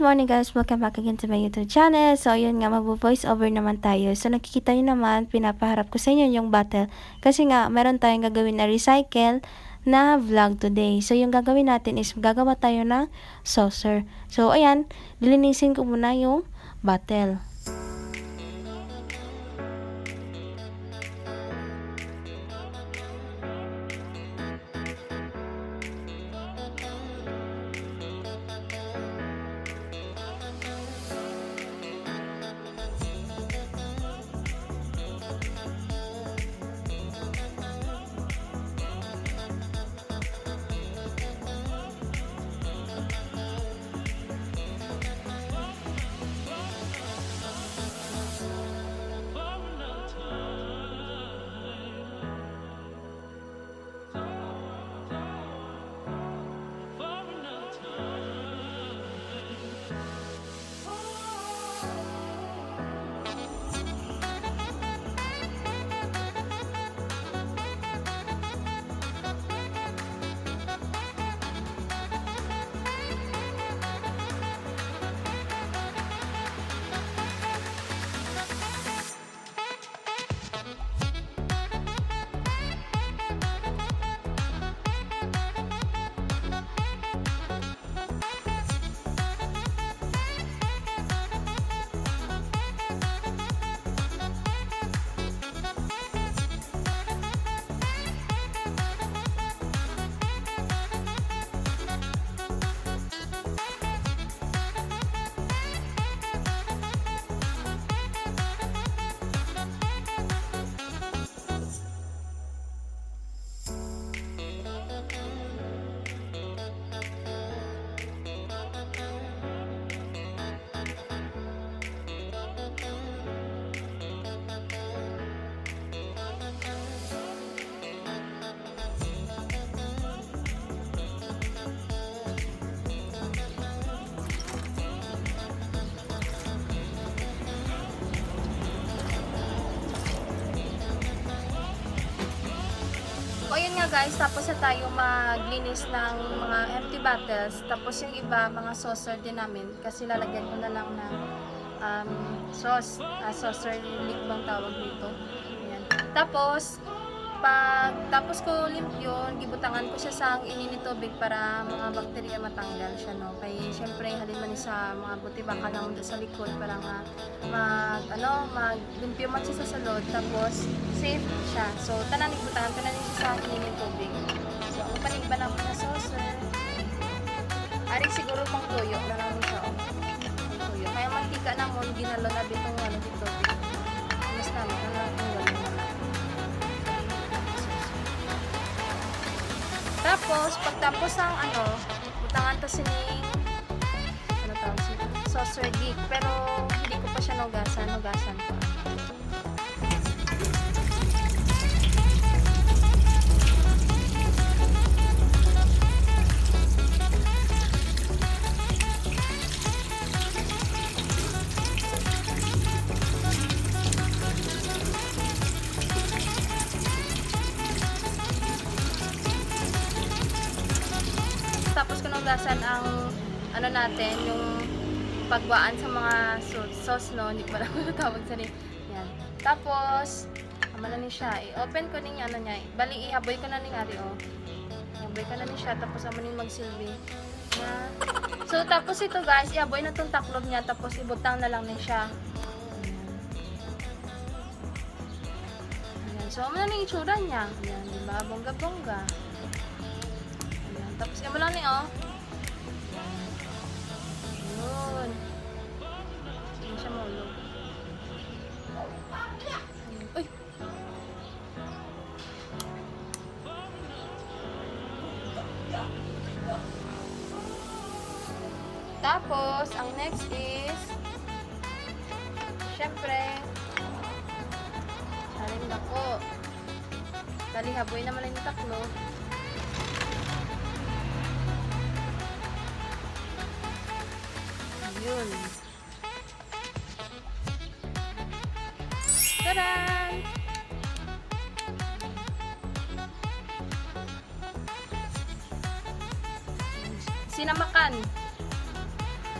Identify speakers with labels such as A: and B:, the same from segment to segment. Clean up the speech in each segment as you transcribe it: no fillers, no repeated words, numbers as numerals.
A: morning guys! Welcome back again to my YouTube channel. So, yun nga, mag-voice over naman tayo. So, nakikita nyo naman, pinapaharap ko sa inyo yung bottle. Kasi nga, meron tayong gagawin na recycle na vlog today. So, yung gagawin natin is gagawa tayo ng saucer. So, ayan, lilinisin ko muna yung bottle. O yun nga guys, tapos na tayo maglinis ng mga empty bottles. Tapos yung iba, mga saucer din namin. Kasi lalagyan ko na lang ng sauce. Saucer leak bang tawag dito. Ayan. Tapos ko limp yun, gibutangan ko siya sa init tubig para mga bakterya matanggal siya, no. Kaya syempre halin man sa mga buti baka lang sa likod para maglimpyo man siya sa salod, tapos safe siya. So tanan gibutangan siya sa init tubig. So ang panigban ako na saucer. Ari siguro pang tuyo na lang siya. Tuyo. Kaya mantika na mo ginalo na bitong dito. Mas namin lang tapos, pagtapos ang butangan to sining saucer geek, pero hindi ko pa siya nugasan pa. Tapos kunugasan ang natin, yung pagwaan sa mga sauce, no, hindi ko alam kung tawag sa rin. Yan. Tapos amala ni siya, i-open ko ning niya, bali ihaboy ko na ning ari ihaboy ko na ni siya, tapos amo ning magsilbi. Yan. So tapos ito guys, ihaboy na tong taklob niya, tapos ibutang na lang ni siya. Yan. So amo na ning itsura niya. Yan, di ba? Bongga-bongga. Tapos yung lang niyo, yun. Hindi siya maulog. Uy! Tapos, ang next is, syempre, alin ako. Dali, haboy naman yung taklo. Yun. Taran! Sinamakan.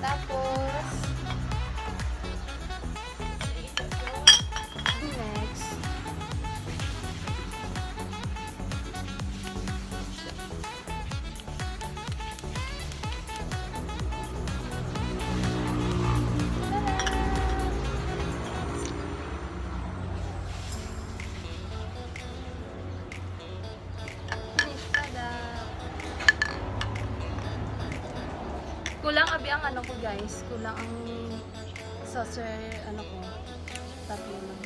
A: Tapos, next, kulang abi ang ano ko guys, kulang ang saucer ano ko, tatlo lang.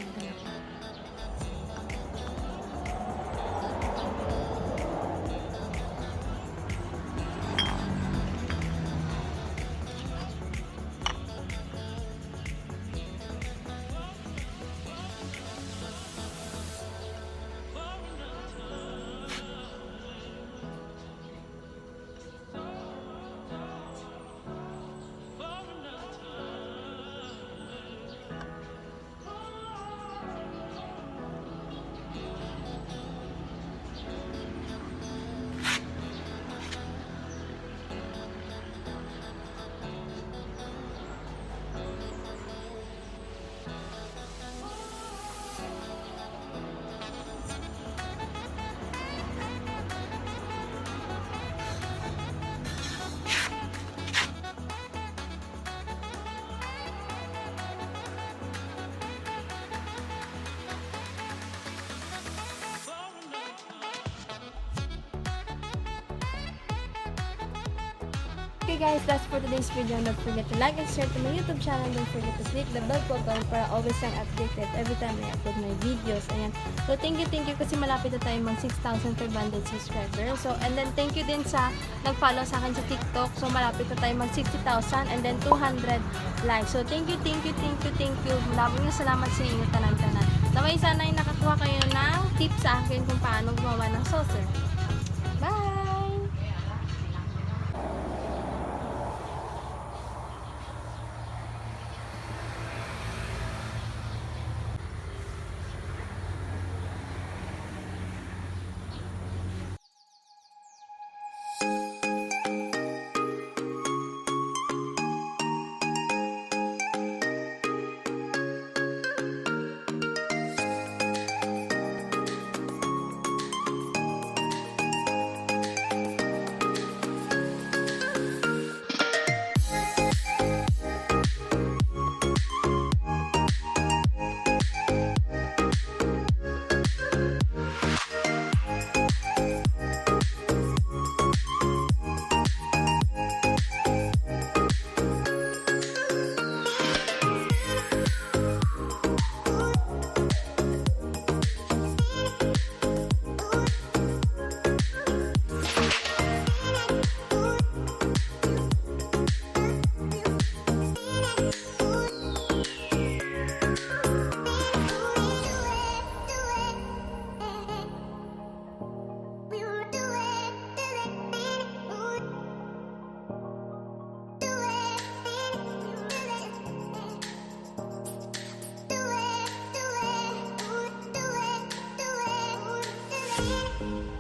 A: Okay guys, that's for today's video. Don't forget to like and share to my YouTube channel. Don't forget to click the bell button para always kang updated every time I upload my videos. Ayan. So thank you kasi malapit na tayo mag 6,500 subscribers. So and then thank you din sa nag-follow sa akin sa TikTok. So malapit na tayo mag 60,000 and then 200 likes. So thank you. Maraming salamat sa inyo tanan-tanan. Naway sana ay nakakuha kayo ng tips sa akin kung paano gumawa ng saucer. Bye!
B: Do it.